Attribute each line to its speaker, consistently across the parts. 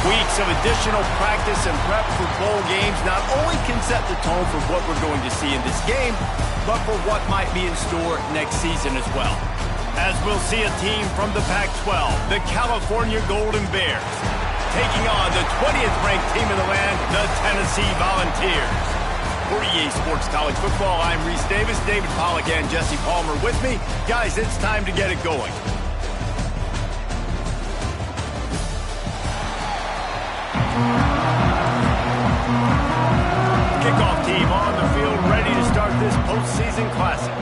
Speaker 1: Weeks of additional practice and prep for bowl games not only can set the tone for what we're going to see in this game, but for what might be in store next season as well. As we'll see a team from the Pac-12, the California Golden Bears, taking on the 20th ranked team in the land, the Tennessee Volunteers. For EA Sports College Football, I'm Reese Davis, David Pollack, and Jesse Palmer with me. Guys, it's time to get it going. Kickoff team on the field, ready to start this postseason classic.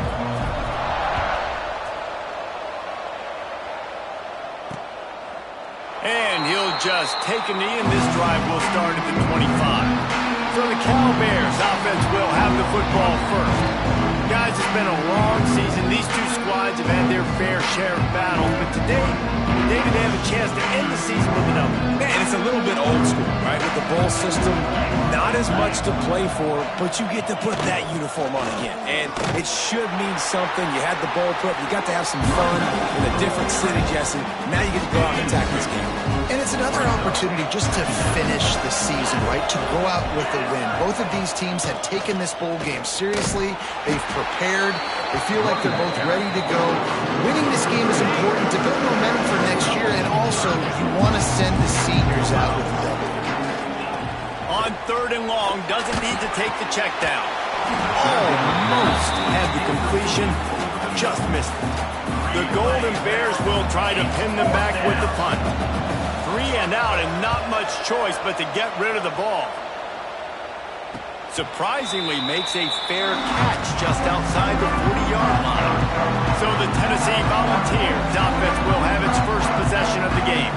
Speaker 1: And he'll just take a knee, and this drive will start at the 25. So the Cal Bears offense will have the football first. Guys, it's been a long season. These two squads have had their fair share of battles, but today they have a chance to end the season with an W.
Speaker 2: Man, it's a little bit old school, right? With the bowl system, not as much to play for, but you get to put that uniform on again. And it should mean something. You had the bowl prep. You got to have some fun in a different city, Jesse. Now you get to go out and attack this game.
Speaker 3: And it's another opportunity just to finish the season, right? To go out with a win. Both of these teams have taken this bowl game seriously. They've prepared. They feel like they're both ready to go. Winning this game is important to build momentum for next year, and also you want to send the seniors out with a W.
Speaker 1: On 3rd and long, doesn't need to take the check down. Almost had the completion, just missed it. The Golden Bears will try to pin them back with the punt. 3 and out, and not much choice but to get rid of the ball. Surprisingly makes a fair catch just outside the 40-yard line. So the Tennessee Volunteers offense will have its first possession of the game.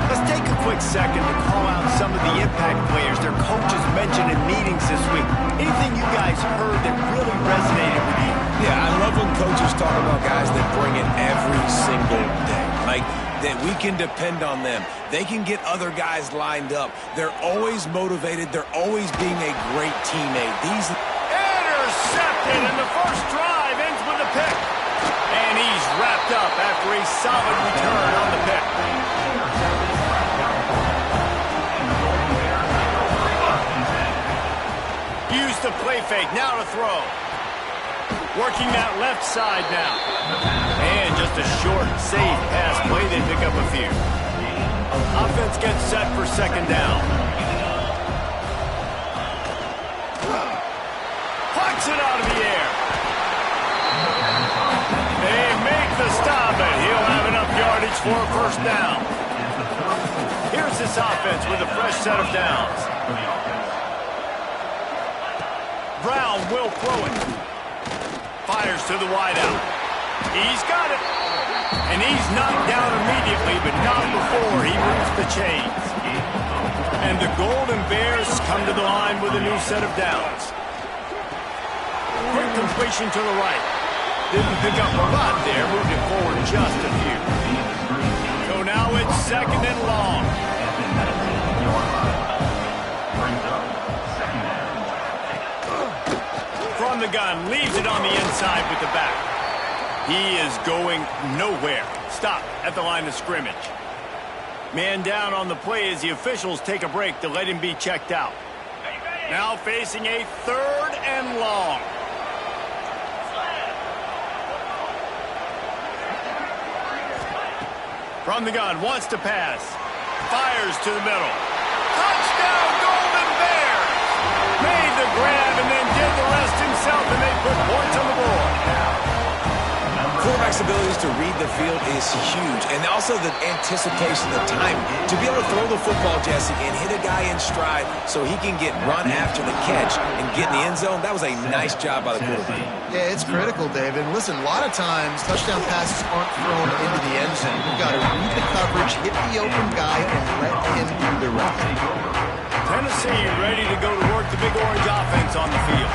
Speaker 1: Let's take a quick second to call out some of the impact players their coaches mentioned in meetings this week. Anything you guys heard that really resonated with you?
Speaker 2: Yeah, I love when coaches talk about guys that bring it every single day. Like, that we can depend on them. They can get other guys lined up. They're always motivated. They're always being a great teammate. These
Speaker 1: intercepted, and the first drive ends with a pick. And he's wrapped up after a solid return on the pick. Use the play fake, now to throw. Working that left side now. And just a short, safe pass play. They pick up a few. Offense gets set for 2nd down. Pucks it out of the air. They make the stop, and he'll have enough yardage for a 1st down. Here's this offense with a fresh set of downs. Brown will throw it. Fires to the wideout. He's got it. And he's knocked down immediately, but not before he moves the chains. And the Golden Bears come to the line with a new set of downs. Quick completion to the right. Didn't pick up a lot there, moved it forward just a few. So now it's 2nd and long. From the gun, leaves it on the inside with the back. He is going nowhere. Stop at the line of scrimmage. Man down on the play as the officials take a break to let him be checked out. Now facing a 3rd and long. From the gun, wants to pass. Fires to the middle. Touchdown, Golden Bears! Made the grab and then did the rest himself, and they put points on the board.
Speaker 2: Quarterback's abilities to read the field is huge, and also the anticipation, the timing. To be able to throw the football, Jesse, and hit a guy in stride so he can get run after the catch and get in the end zone, that was a nice job by the quarterback.
Speaker 3: Yeah, it's critical, David. Listen, a lot of times touchdown passes aren't thrown into the end zone. You've got to read the coverage, hit the open guy, and let him do the rest.
Speaker 1: Tennessee ready to go to work the Big Orange offense on the field.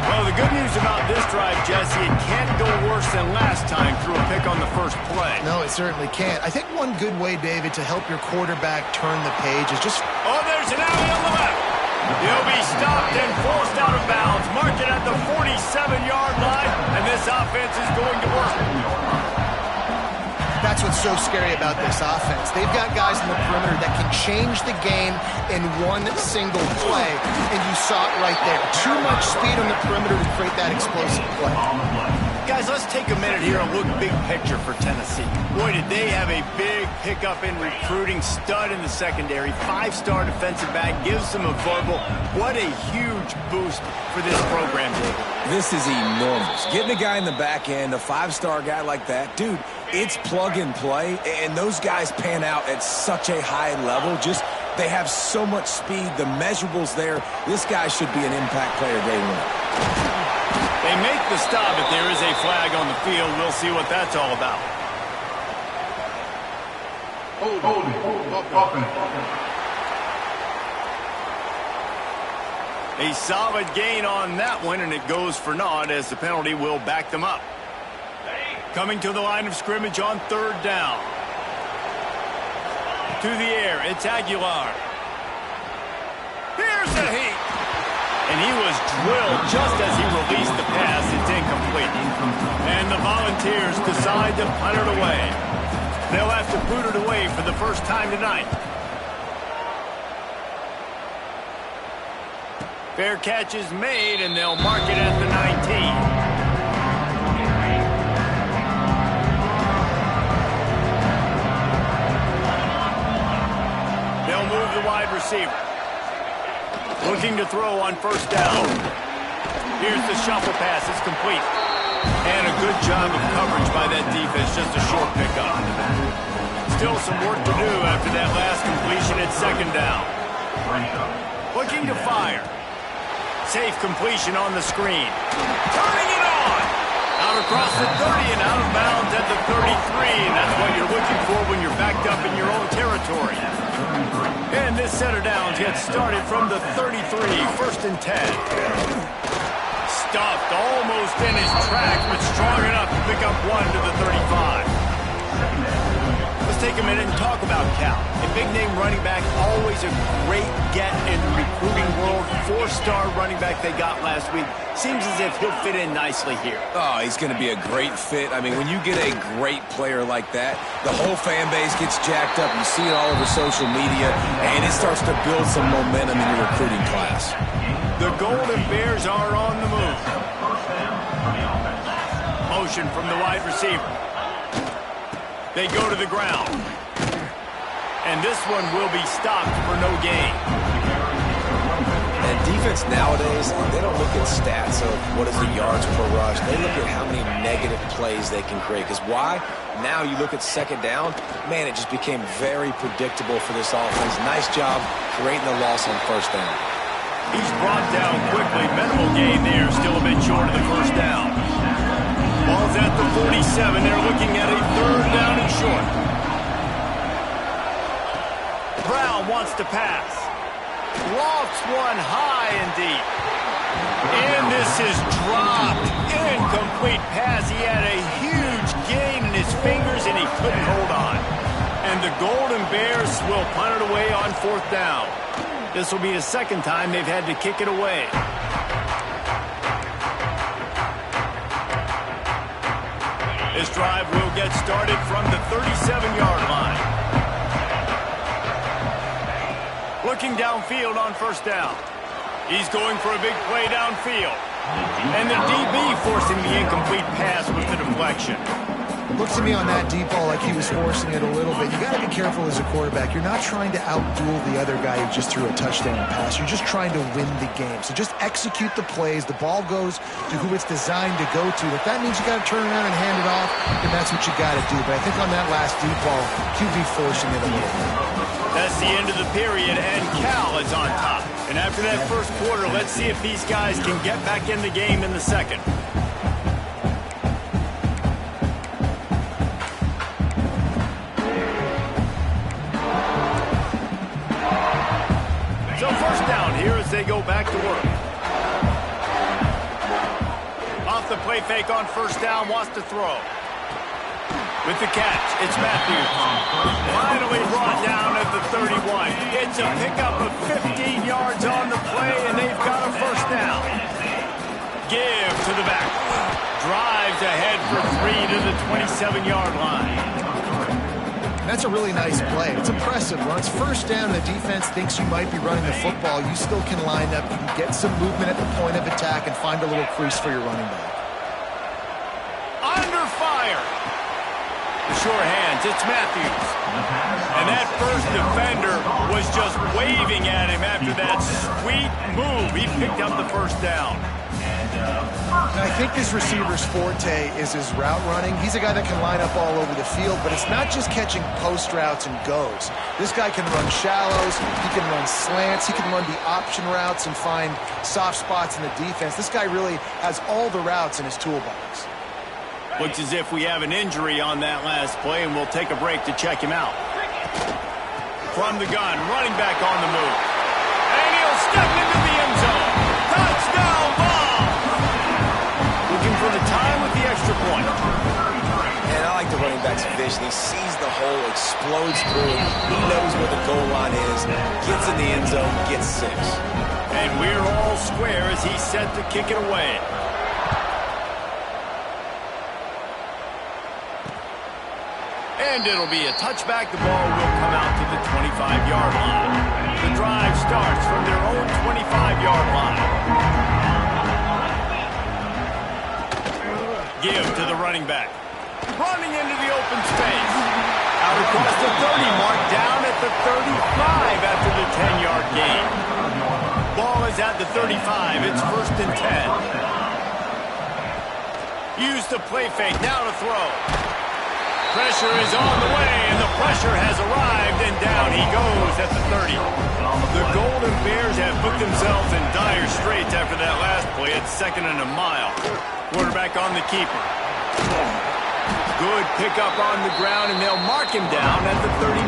Speaker 1: Well, the good news about this drive, Jesse, it can't go worse than last time through a pick on the first play.
Speaker 3: No, it certainly can't. I think one good way, David, to help your quarterback turn the page is just...
Speaker 1: Oh, there's an alley on the left. He'll be stopped and forced out of bounds. Mark it at the 47-yard line, and this offense is going to work.
Speaker 3: That's what's so scary about this offense. They've got guys in the perimeter that can change the game in one single play, and you saw it right there. Too much speed on the perimeter to create that explosive play.
Speaker 1: Guys, let's take a minute here and look big picture for Tennessee. Boy, did they have a big pickup in recruiting. Stud in the secondary. 5-star defensive back. Gives them a verbal. What a huge boost for this program, David.
Speaker 2: This is enormous. Getting a guy in the back end, a 5-star guy like that, dude, it's plug and play, and those guys pan out at such a high level. Just, they have so much speed. The measurables there. This guy should be an impact player day one.
Speaker 1: They make the stop, but there is a flag on the field. We'll see what that's all about. A solid gain on that one, and it goes for naught as the penalty will back them up. Coming to the line of scrimmage on 3rd down. To the air, it's Aguilar. Here's the heat. And he was drilled just as he released the pass. It's incomplete. And the Volunteers decide to punt it away. They'll have to boot it away for the first time tonight. Fair catch is made, and they'll mark it at the 19. They'll move the wide receiver. Looking to throw on 1st down. Here's the shuffle pass. It's complete. And a good job of coverage by that defense. Just a short pickup. Still some work to do after that last completion at 2nd down. Looking to fire. Safe completion on the screen. Turning it on. Out across the 30 and out of bounds at the 33. And that's what you're looking for when you're backed up in your own territory. And this set of downs gets started from the 33, 1st and 10. Stuffed almost in his tracks, but strong enough to pick up 1 to the 35. Let's take a minute and talk about Cal. A big-name running back, always a great get in the recruiting world. 4-star running back they got last week. Seems as if he'll fit in nicely here.
Speaker 2: Oh, he's going to be a great fit. I mean, when you get a great player like that, the whole fan base gets jacked up. You see it all over social media, and it starts to build some momentum in your recruiting class.
Speaker 1: The Golden Bears are on the move. Motion from the wide receiver. They go to the ground. And this one will be stopped for no gain.
Speaker 2: And defense nowadays, they don't look at stats of what is the yards per rush. They look at how many negative plays they can create. Because why? Now you look at 2nd down, man, it just became very predictable for this offense. Nice job creating the loss on 1st down.
Speaker 1: He's brought down quickly. Minimal gain there. Still a bit short of the 1st down. Ball's at the 47. They're looking at a 3rd down and short. Brown wants to pass. Lofts one high and deep. And this is dropped. Incomplete pass. He had a huge gain in his fingers, and he couldn't hold on. And the Golden Bears will punt it away on 4th down. This will be the 2nd time they've had to kick it away. This drive will get started from the 37-yard line. Looking downfield on 1st down. He's going for a big play downfield. And the DB forcing the incomplete pass with the deflection.
Speaker 3: Looks to me on that deep ball like he was forcing it a little bit. You got to be careful as a quarterback. You're not trying to outduel the other guy who just threw a touchdown pass. You're just trying to win the game. So just execute the plays. The ball goes to who it's designed to go to. If that means you got to turn around and hand it off, then that's what you got to do. But I think on that last deep ball, QB forcing it a little bit.
Speaker 1: That's the end of the period, and Cal is on top. And after that 1st quarter, let's see if these guys can get back in the game in the 2nd. So 1st down here as they go back to work. Off the play fake on 1st down, wants to throw. With the catch, it's Matthews. Finally brought down at the 31. It's a pickup of 15 yards on the play, and they've got a 1st down. Give to the back. Drives ahead for 3 to the 27-yard line.
Speaker 3: That's a really nice play. It's impressive. When it's first down and the defense thinks you might be running the football, you still can line up, you can get some movement at the point of attack and find a little crease for your running back.
Speaker 1: Under fire. The sure hands, it's Matthews. And that first defender was just waving at him after that sweet move. He picked up the first down.
Speaker 3: And I think this receiver's forte is his route running. He's a guy that can line up all over the field, but it's not just catching post routes and goes. This guy can run shallows, he can run slants, he can run the option routes and find soft spots in the defense. This guy really has all the routes in his toolbox.
Speaker 1: Looks as if we have an injury on that last play, and we'll take a break to check him out. From the gun, running back on the move. And he'll step into the end zone. Touchdown ball! Looking for the tie with the extra point.
Speaker 2: And I like the running back's vision. He sees the hole, explodes through it. He knows where the goal line is, gets in the end zone, gets 6.
Speaker 1: And we're all square as he's set to kick it away. And it'll be a touchback. The ball will come out to the 25-yard line. The drive starts from their own 25-yard line. Give to the running back. Running into the open space. Out across the 30 mark, down at the 35 after the 10-yard gain. Ball is at the 35. It's 1st and 10. Use the play fake. Now to throw. Pressure is on the way, and the pressure has arrived, and down he goes at the 30. The Golden Bears have put themselves in dire straits after that last play. It's 2nd and a mile. Quarterback on the keeper. Good pickup on the ground, and they'll mark him down at the 39.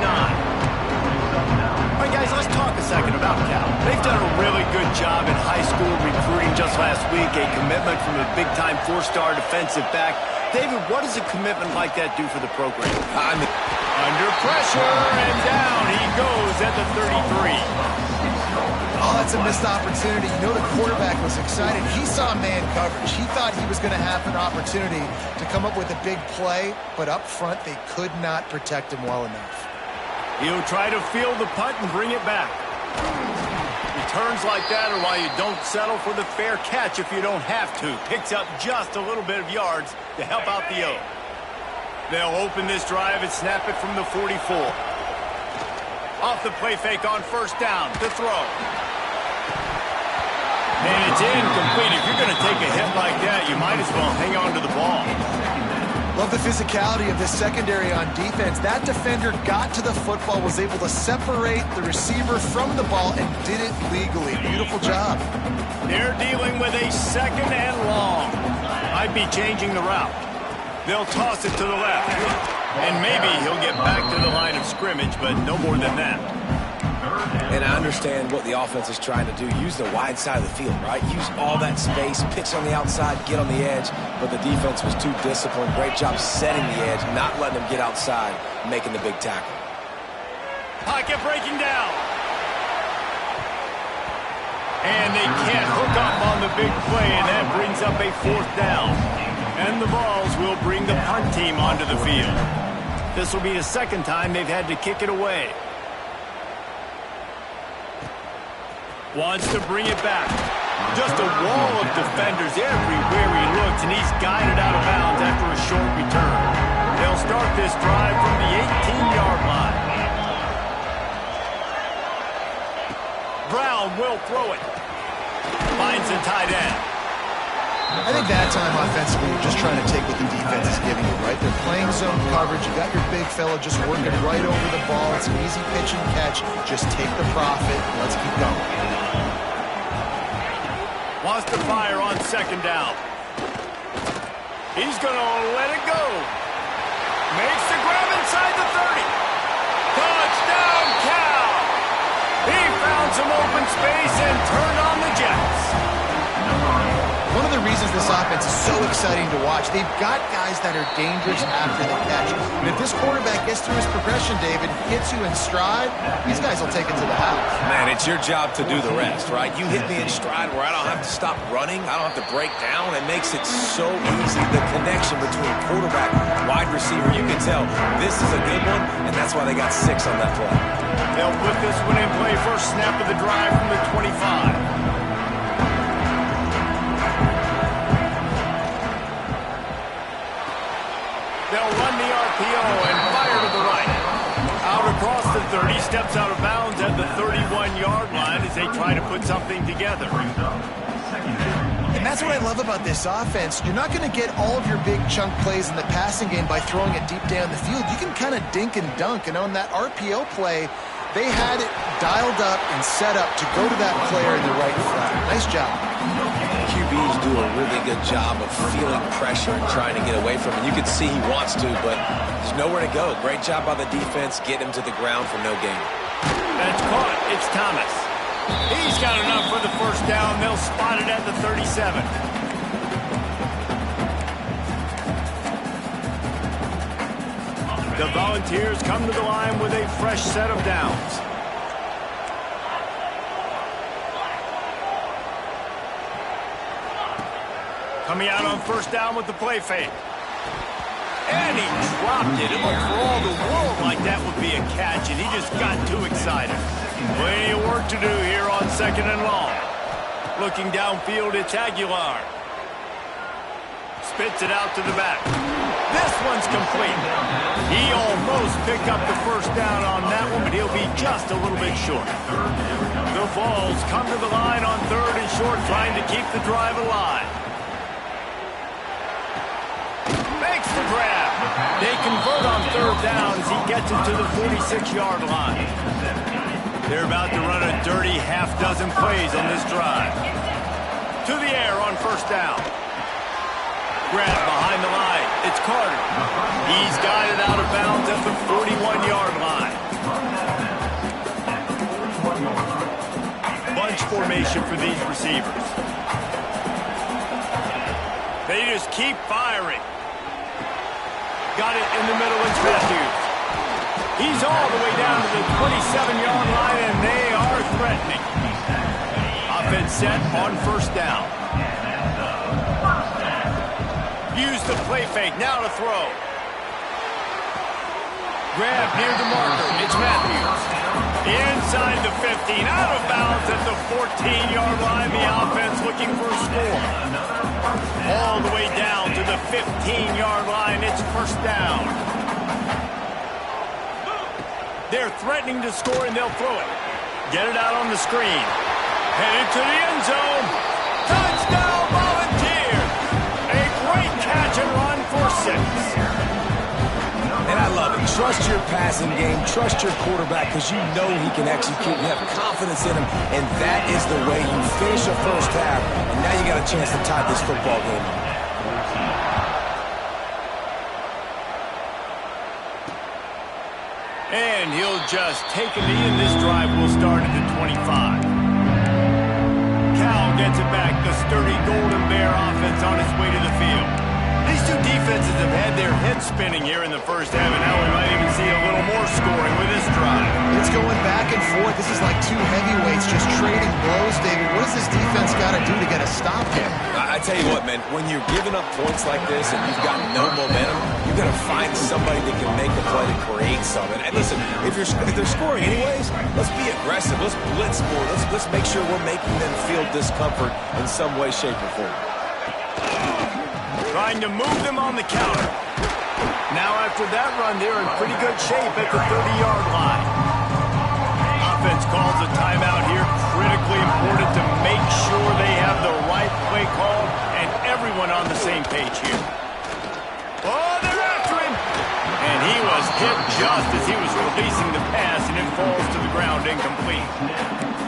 Speaker 1: All right, guys, let's talk a second about Cal. They've done a really good job in high school recruiting. Just last week, a commitment from a big-time 4-star defensive back. David, what does a commitment like that do for the program? Under pressure, and down he goes at the 33.
Speaker 3: Oh, that's a missed opportunity. You know the quarterback was excited. He saw man coverage. He thought he was going to have an opportunity to come up with a big play, but up front they could not protect him well enough.
Speaker 1: He'll try to field the punt and bring it back. Returns like that are why you don't settle for the fair catch if you don't have to. Picks up just a little bit of yards to help out the O. They'll open this drive and snap it from the 44. Off the play fake on 1st down to throw. And it's incomplete. If you're going to take a hit like that, you might as well hang on to the ball.
Speaker 3: Love the physicality of this secondary on defense. That defender got to the football, was able to separate the receiver from the ball, and did it legally. Beautiful job.
Speaker 1: They're dealing with a 2nd and long. Might be changing the route. They'll toss it to the left. And maybe he'll get back to the line of scrimmage, but no more than that.
Speaker 2: And I understand what the offense is trying to do. Use the wide side of the field, right? Use all that space, pitch on the outside, get on the edge. But the defense was too disciplined. Great job setting the edge, not letting them get outside, making the big tackle.
Speaker 1: Pocket breaking down. And they can't hook up on the big play, and that brings up a 4th down. And the Vols will bring the punt team onto the field. This will be the 2nd time they've had to kick it away. Wants to bring it back. Just a wall of defenders everywhere he looks, and he's guided out of bounds after a short return. They'll start this drive from the 18-yard line. Brown will throw it. Finds the tight end.
Speaker 3: I think that time offensively, you're just trying to take what the defense is giving you, right? They're playing zone coverage. You got your big fella just working right over the ball. It's an easy pitch and catch. Just take the profit. Let's keep going.
Speaker 1: Wants to fire on 2nd down. He's going to let it go. Makes the grab inside the 30. Touchdown, Cal! He found some open space and turned on the Jets.
Speaker 3: One of the reasons this offense is so exciting to watch, they've got guys that are dangerous after the catch. And if this quarterback gets through his progression, David, hits you in stride, these guys will take it to the house.
Speaker 2: Man, it It's your job to do the rest, right? You hit me in stride where I don't have to stop running. I don't have to break down. It makes it so easy. The connection between quarterback and wide receiver, you can tell this is a good one, and that's why they got 6 on that play.
Speaker 1: They'll put this one in play. First snap of the drive from the 25. They'll run the RPO and fire to the right. Out across the 30, steps out of bounds at the 31-yard line as they try to put something together.
Speaker 3: And that's what I love about this offense. You're not going to get all of your big chunk plays in the passing game by throwing it deep down the field. You can kind of dink and dunk. And on that RPO play, they had it dialed up and set up to go to that player in the right flat. Nice job.
Speaker 2: QBs do a really good job of feeling pressure and trying to get away from it. You can see he wants to, but there's nowhere to go. Great job by the defense, getting him to the ground for no gain.
Speaker 1: That's caught. It's Thomas. He's got enough for the first down. They'll spot it at the 37. The Volunteers come to the line with a fresh set of downs. Coming out on first down with the play fake. And he dropped it. It looked for all the world like that would be a catch, and he just got too excited. Plenty of work to do here on second and long. Looking downfield, it's Aguilar. Spits it out to the back. This one's complete. He almost picked up the first down on that one, but he'll be just a little bit short. The Vols come to the line on third and short, trying to keep the drive alive. Makes the grab. They convert on third down as he gets it to the 46-yard line. They're about to run a dirty half-dozen plays on this drive. To the air on first down. Grab behind the line. It's Carter. He's got it out of bounds at the 41-yard line. Bunch formation for these receivers. They just keep firing. Got it in the middle, it's Matthews. He's all the way down to the 27-yard line, and they are threatening. Offense set on first down. Use the play fake, now to throw. Grab near the marker, it's Matthews. Inside the 15, out of bounds at the 14-yard line. The offense looking for a score. All the way down to the 15-yard line. It's first down. They're threatening to score, and they'll throw it. Get it out on the screen. Headed to the end zone. Touchdown, Volunteers! A great catch and run for 6.
Speaker 2: And I love it. Trust your passing game. Trust your quarterback because you know he can execute. You have confidence in him, and that is the way you finish a first half, and now you got a chance to tie this football game up.
Speaker 1: And he'll just take a knee, and this drive will start at the 25. Cal gets it back. The sturdy Golden Bear offense on its way to the field. These two defenses have had their heads spinning here in the first half, and now we might even see a little more scoring with this drive.
Speaker 3: It's going back and forth. This is like two heavyweights just trading blows, David. What does this defense got to do to get a stop here?
Speaker 2: I tell you what, man, when you're giving up points like this and you've got no momentum, you've got to find somebody that can make a play to create something. And listen, if they're scoring anyways, let's be aggressive. Let's blitz more. Let's make sure we're making them feel discomfort in some way, shape, or form.
Speaker 1: Trying to move them on the counter. Now after that run, they're in pretty good shape at the 30-yard line. Offense calls a timeout here. Critically important to make sure they have the right play call and everyone on the same page here. Oh, they're after him! And he was hit just as he was releasing the pass, and it falls to the ground incomplete.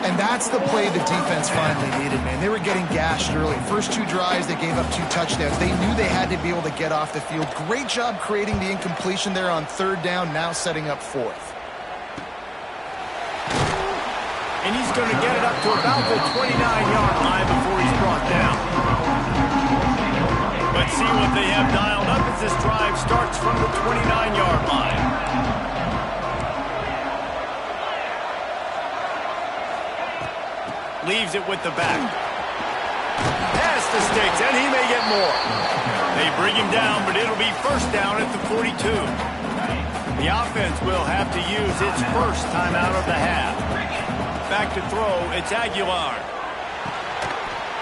Speaker 3: And that's the play the defense finally needed, man. They were getting gashed early. First two drives, they gave up 2 touchdowns. They knew they had to be able to get off the field. Great job creating the incompletion there on third down, now setting up fourth.
Speaker 1: And he's going to get it up to about the 29-yard line before he's brought down. Let's see what they have dialed up as this drive starts from the 29-yard line. Leaves it with the back. Past the sticks, and he may get more. They bring him down, but it'll be first down at the 42. The offense will have to use its first timeout of the half. Back to throw, it's Aguilar.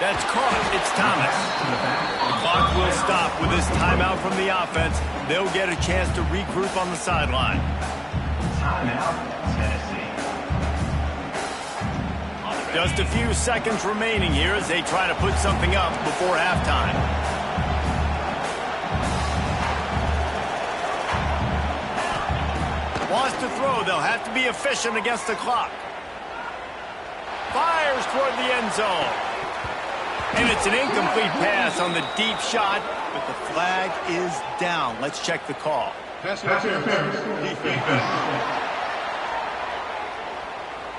Speaker 1: That's caught, it's Thomas. The clock will stop with this timeout from the offense. They'll get a chance to regroup on the sideline.
Speaker 4: Timeout, Tennessee.
Speaker 1: Just a few seconds remaining here as they try to put something up before halftime. Wants to throw. They'll have to be efficient against the clock. Fires toward the end zone. And it's an incomplete pass on the deep shot, but the flag is down. Let's check the call.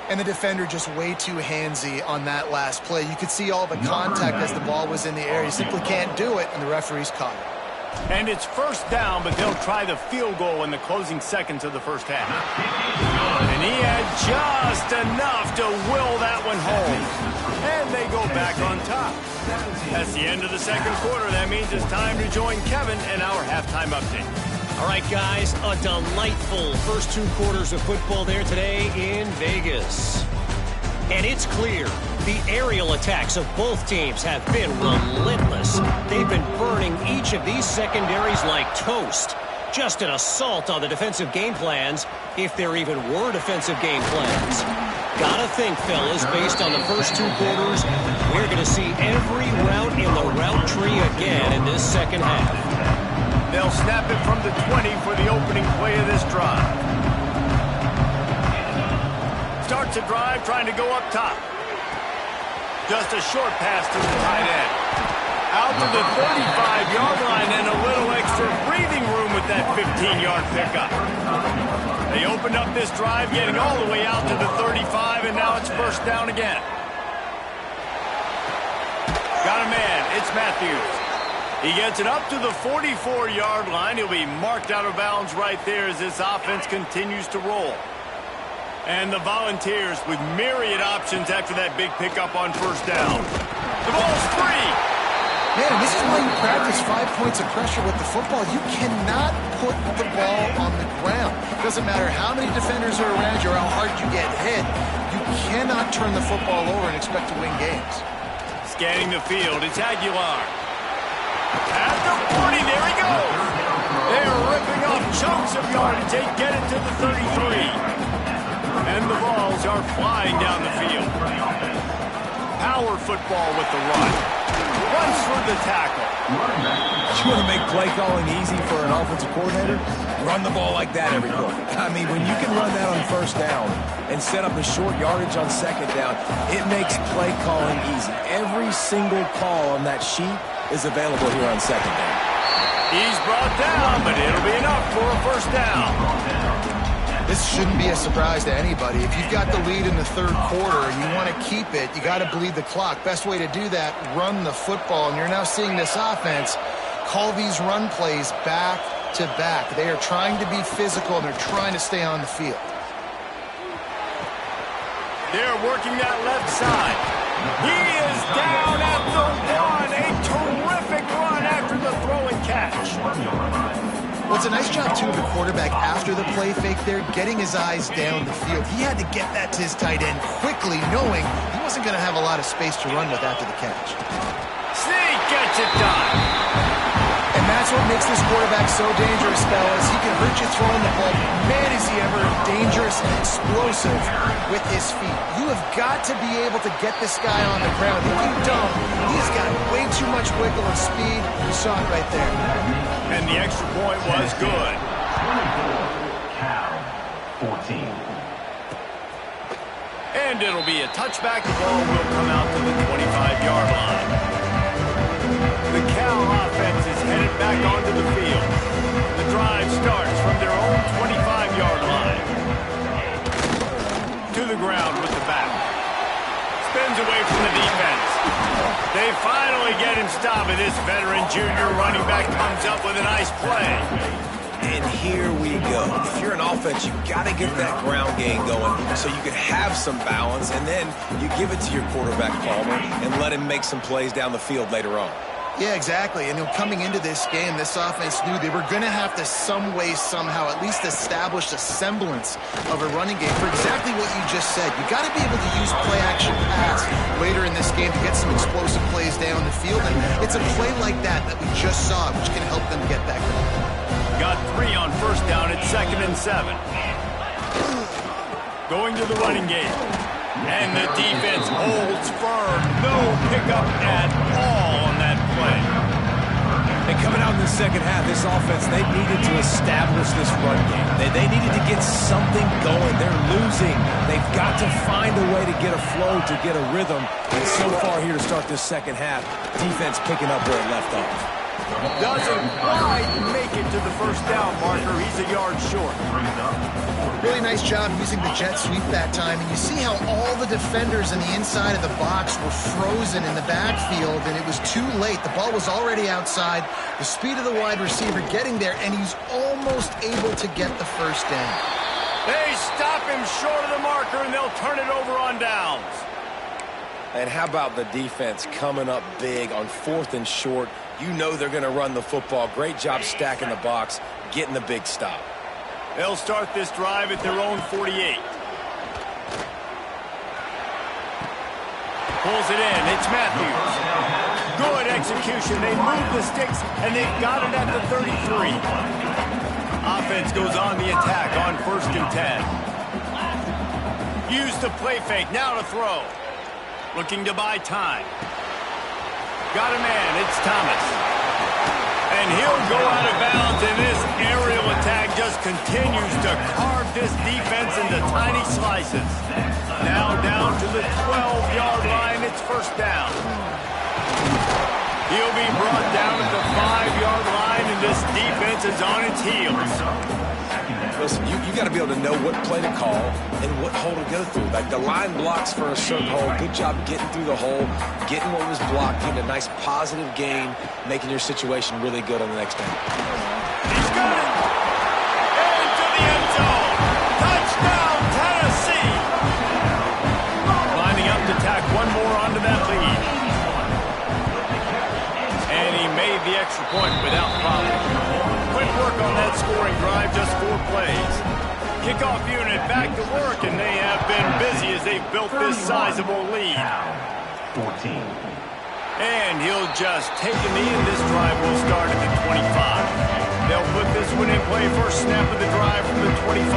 Speaker 3: And the defender just way too handsy on that last play. You could see all the contact as the ball was in the air. You simply can't do it, and the referee's caught it.
Speaker 1: And it's first down, but they'll try the field goal in the closing seconds of the first half. And he had just enough to will that one home. And they go back on top. That's the end of the second quarter. That means it's time to join Kevin and our halftime update.
Speaker 5: All right, guys, a delightful first 2 quarters of football there today in Vegas. And it's clear the aerial attacks of both teams have been relentless. They've been burning each of these secondaries like toast. Just an assault on the defensive game plans, if there even were defensive game plans. Gotta think, fellas, based on the first 2 quarters, we're going to see every route in the route tree again in this second half.
Speaker 1: They'll snap it from the 20 for the opening play of this drive. Starts a drive trying to go up top. Just a short pass to the tight end. Out to the 35-yard line and a little extra breathing room with that 15-yard pickup. They opened up this drive getting all the way out to the 35, and now it's first down again. Got a man. It's Matthews. He gets it up to the 44-yard line. He'll be marked out of bounds right there as this offense continues to roll. And the Volunteers with myriad options after that big pickup on first down. The ball's free.
Speaker 3: Man, this is why you practice 5 points of pressure with the football. You cannot put the ball on the ground. Doesn't matter how many defenders are around you or how hard you get hit. You cannot turn the football over and expect to win games.
Speaker 1: Scanning the field, it's Aguilar. At the 40, there he goes. They're ripping off chunks of yardage. They get it to the 33. And the balls are flying down the field. Power football with the run. Runs through the tackle.
Speaker 2: You want to make play calling easy for an offensive coordinator? Run the ball like that every quarter. I mean, when you can run that on first down and set up a short yardage on second down, it makes play calling easy. Every single call on that sheet is available here on second down.
Speaker 1: He's brought down, but it'll be enough for a first down.
Speaker 3: This shouldn't be a surprise to anybody. If you've got the lead in the third quarter and you want to keep it, you got to bleed the clock. Best way to do that, run the football. And you're now seeing this offense call these run plays back to back. They are trying to be physical, and they're trying to stay on the field.
Speaker 1: They're working that left side. He is down at the 1. A terrific run after the throw and catch.
Speaker 3: Well, it's a nice job, too, of the quarterback after the play fake there, getting his eyes down the field. He had to get that to his tight end quickly, knowing he wasn't going to have a lot of space to run with after the catch.
Speaker 1: Sneak gets it done.
Speaker 3: And that's what makes this quarterback so dangerous, fellas. He can hurt you throwing the ball. Man, is he ever dangerous and explosive with his feet. You have got to be able to get this guy on the ground. If you don't, he's got way too much wiggle and speed. You saw it right there.
Speaker 1: And the extra point was good.
Speaker 4: 14.
Speaker 1: And it'll be a touchback. The ball will come out to the 25-yard line. The Cal offense is headed back onto the field. The drive starts from their own 25-yard line. To the ground with the back. Spins away from the defense. They finally get him stopped, and this veteran junior running back comes up with a nice play.
Speaker 2: And here we go. If you're an offense, you got to get that ground game going so you can have some balance, and then you give it to your quarterback, Palmer, and let him make some plays down the field later on.
Speaker 3: Yeah, exactly. And coming into this game, this offense knew they were going to have to some way, somehow, at least establish a semblance of a running game for exactly what you just said. You got to be able to use play-action pass later in this game to get some explosive plays down the field. And it's a play like that we just saw, which can help them get that going.
Speaker 1: Got 3 on first down at 2nd and 7. Going to the running game. And the defense holds firm. No pickup at all on that play.
Speaker 2: And coming out in the second half, this offense, they needed to establish this run game. They needed to get something going. They're losing. They've got to find a way to get a flow, to get a rhythm. And so far here to start this second half, defense picking up where it left off.
Speaker 1: Doesn't quite make it to the first down marker. He's a yard short.
Speaker 3: Really nice job using the jet sweep that time. And you see how all the defenders on the inside of the box were frozen in the backfield, and it was too late. The ball was already outside. The speed of the wide receiver getting there, and he's almost able to get the first down.
Speaker 1: They stop him short of the marker, and they'll turn it over on downs.
Speaker 2: And how about the defense coming up big on 4th and short? You know they're going to run the football. Great job stacking the box, getting the big stop.
Speaker 1: They'll start this drive at their own 48. Pulls it in. It's Matthews. Good execution. They move the sticks, and they've got it at the 33. Offense goes on the attack on 1st and 10. Use the play fake. Now to throw. Looking to buy time. Got a man. It's Thomas. And he'll go out of bounds, and this aerial attack just continues to carve this defense into tiny slices. Now down to the 12-yard line. It's first down. He'll be brought down at the 5-yard line, and this defense is on its heels.
Speaker 2: Listen, you got to be able to know what play to call and what hole to go through. Like the line blocks for a certain hole. Good job getting through the hole, getting what was blocked, getting a nice positive gain, making your situation really good on the next down.
Speaker 1: He's got it. Into the end zone. Touchdown, Tennessee. Lining up to tack one more onto that lead. And he made the extra point without problem. Quick work on that scoring drive, just 4 plays. Kickoff unit back to work, and they have been busy as they've built this sizable lead.
Speaker 4: 14.
Speaker 1: And he'll just take a knee, and this drive will start at the 25. They'll put this one in play first snap of the drive from the 25.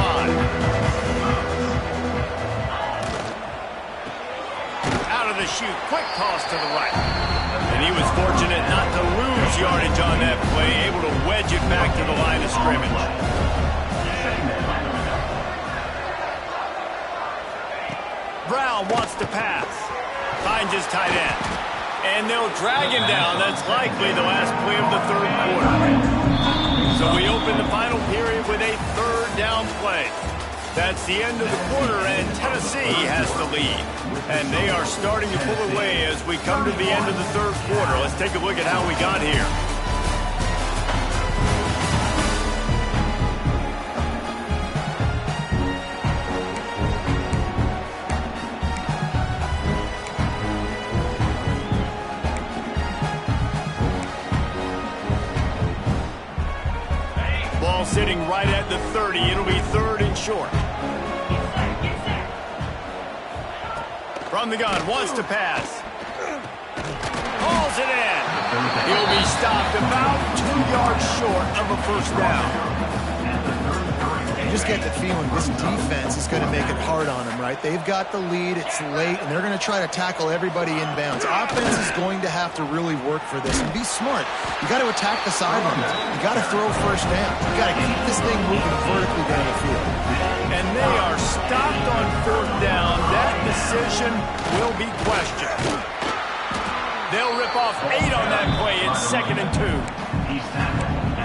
Speaker 1: Out of the chute, quick toss to the right. And he was fortunate not to lose yardage on that play, able to wedge it back to the line of scrimmage. Brown wants to pass. Finds his tight end. And they'll drag him down. That's likely the last play of the 3rd quarter. So we open the final period with a 3rd down play. That's the end of the quarter, and Tennessee has the lead. And they are starting to pull away as we come to the end of the 3rd quarter. Let's take a look at how we got here. Ball sitting right at the 30. It'll be 3rd and short. From the gun, wants to pass. Hauls it in. He'll be stopped about 2 yards short of a first down.
Speaker 3: You just get the feeling this defense is going to make it hard on them, right? They've got the lead, it's late, and they're going to try to tackle everybody inbounds. Offense is going to have to really work for this and be smart. You got to attack the sidelines. You got to throw first down. You got to keep this thing moving vertically down the field.
Speaker 1: And they are stopped on 4th down. That decision will be questioned. They'll rip off 8 on that play. It's 2nd and 2.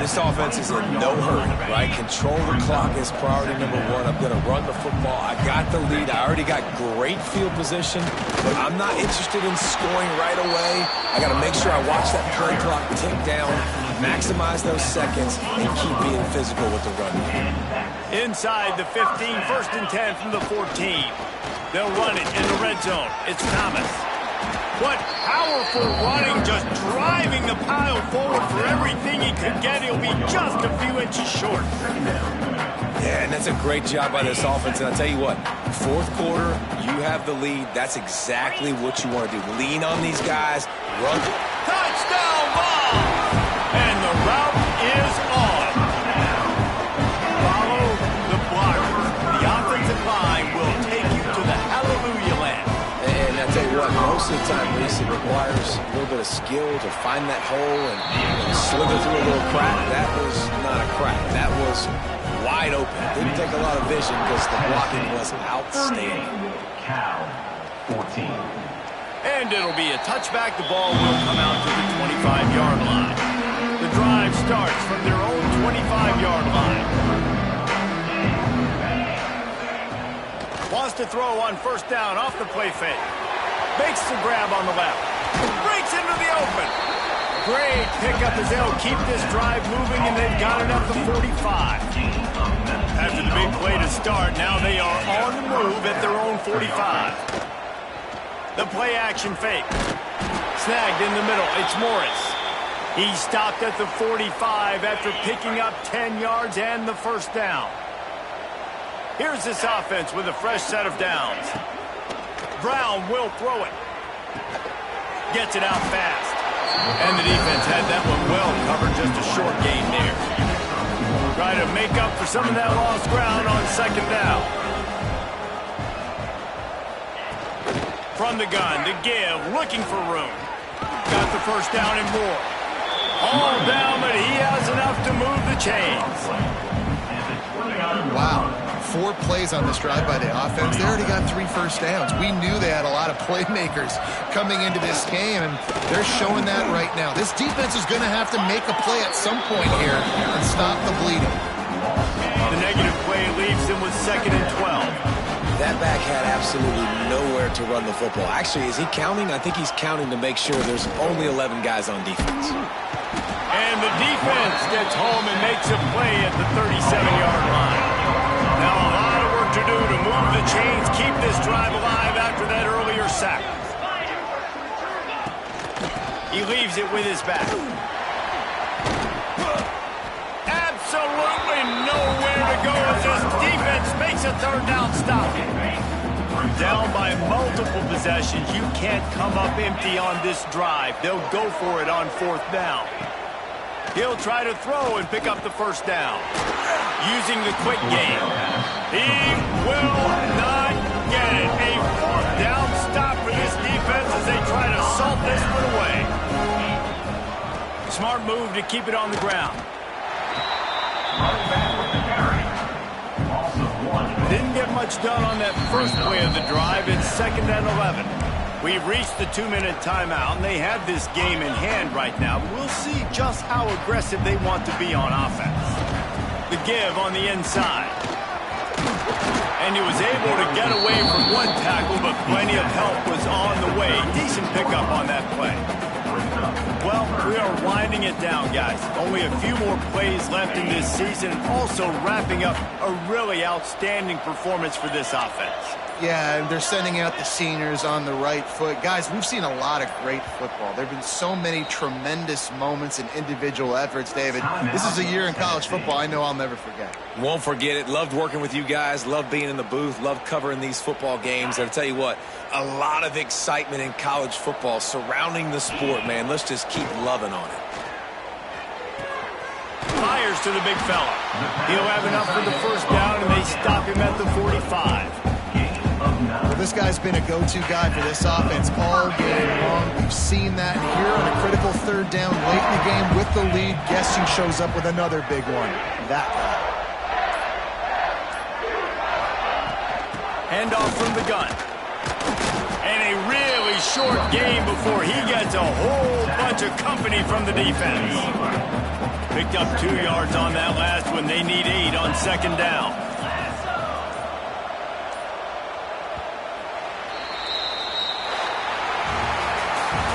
Speaker 2: This offense is in no hurry, right? Control the clock is priority number 1. I'm going to run the football. I got the lead. I already got great field position, but I'm not interested in scoring right away. I got to make sure I watch that play clock tick down, maximize those seconds and keep being physical with the run.
Speaker 1: Inside the 15, 1st and 10 from the 14. They'll run it in the red zone. It's Thomas. What powerful running, just driving the pile forward for everything he could get. He'll be just a few inches short.
Speaker 2: Yeah, and that's a great job by this offense. And I'll tell you what, 4th quarter, you have the lead. That's exactly what you want to do. Lean on these guys, run.
Speaker 1: Touchdown ball! And the route is on. Follow the blockers. The offensive line will take you to the hallelujah land.
Speaker 2: And I tell you what, most of the time, Reese, it requires a little bit of skill to find that hole and slither through a little crack. That was not a crack. That was wide open. Didn't take a lot of vision because the blocking was outstanding.
Speaker 4: Cal, 14.
Speaker 1: And it'll be a touchback. The ball will come out to the 25-yard line. The drive starts from their own 25-yard line. Wants to throw on 1st down off the play fake. Makes the grab on the left. Breaks into the open. Great pickup as they'll keep this drive moving, and they've got it up to 45. After the big play to start, now they are on the move at their own 45. The play action fake. Snagged in the middle. It's Morris. He stopped at the 45 after picking up 10 yards and the 1st down. Here's this offense with a fresh set of downs. Brown will throw it. Gets it out fast. And the defense had that one well covered, just a short gain there. Try to make up for some of that lost ground on 2nd down. From the gun, to give, looking for room. Got the 1st down and more. All down, but he has enough to move the chains.
Speaker 3: Wow. 4 plays on this drive by the offense. They already got 3 first downs. We knew they had a lot of playmakers coming into this game, and they're showing that right now. This defense is going to have to make a play at some point here and stop the bleeding.
Speaker 1: The negative play leaves them with 2nd and 12.
Speaker 2: That back had absolutely nowhere to run the football. Actually, is he counting? I think he's counting to make sure there's only 11 guys on defense.
Speaker 1: And the defense gets home and makes a play at the 37-yard line. Now a lot of work to do to move the chains, keep this drive alive after that earlier sack. He leaves it with his back. Absolutely nowhere to go as this defense makes a 3rd down stop. Down by multiple possessions, you can't come up empty on this drive. They'll go for it on 4th down. He'll try to throw and pick up the 1st down. Using the quick game. He will not get it. A 4th down stop for this defense as they try to salt this one away. Smart move to keep it on the ground. Didn't get much done on that first play of the drive. It's 2nd and 11. We've reached the 2-minute timeout, and they have this game in hand right now. We'll see just how aggressive they want to be on offense. The give on the inside. And he was able to get away from one tackle, but plenty of help was on the way. Decent pickup on that play. Well, we are winding it down, guys. Only a few more plays left in this season, and also wrapping up a really outstanding performance for this offense.
Speaker 3: Yeah, and they're sending out the seniors on the right foot. Guys, we've seen a lot of great football. There have been so many tremendous moments and individual efforts, David. This is a year in college football I know I'll never forget.
Speaker 2: Won't forget it. Loved working with you guys. Loved being in the booth. Loved covering these football games. And I'll tell you what, a lot of excitement in college football surrounding the sport, man. Let's just keep loving on it.
Speaker 1: Fires to the big fella. He'll have enough for the 1st down, and they stop him at the 45.
Speaker 3: Well, this guy's been a go-to guy for this offense all game long. We've seen that here on a critical 3rd down late in the game with the lead. Guess who shows up with another big one? That guy.
Speaker 1: Handoff from the gun. And a really short game before he gets a whole bunch of company from the defense. Picked up 2 yards on that last one. They need 8 on 2nd down.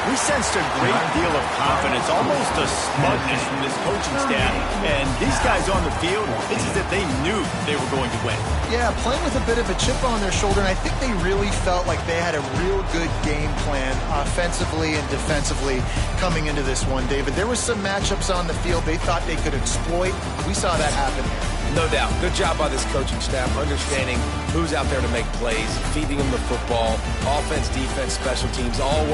Speaker 1: We sensed a great deal of confidence, almost a smugness from this coaching staff. And these guys on the field, it's as if they knew they were going to win.
Speaker 3: Yeah, playing with a bit of a chip on their shoulder, and I think they really felt like they had a real good game plan offensively and defensively coming into this one, David. There was some matchups on the field they thought they could exploit. We saw that happen here.
Speaker 2: No doubt. Good job by this coaching staff, understanding who's out there to make plays, feeding them the football, offense, defense, special teams, all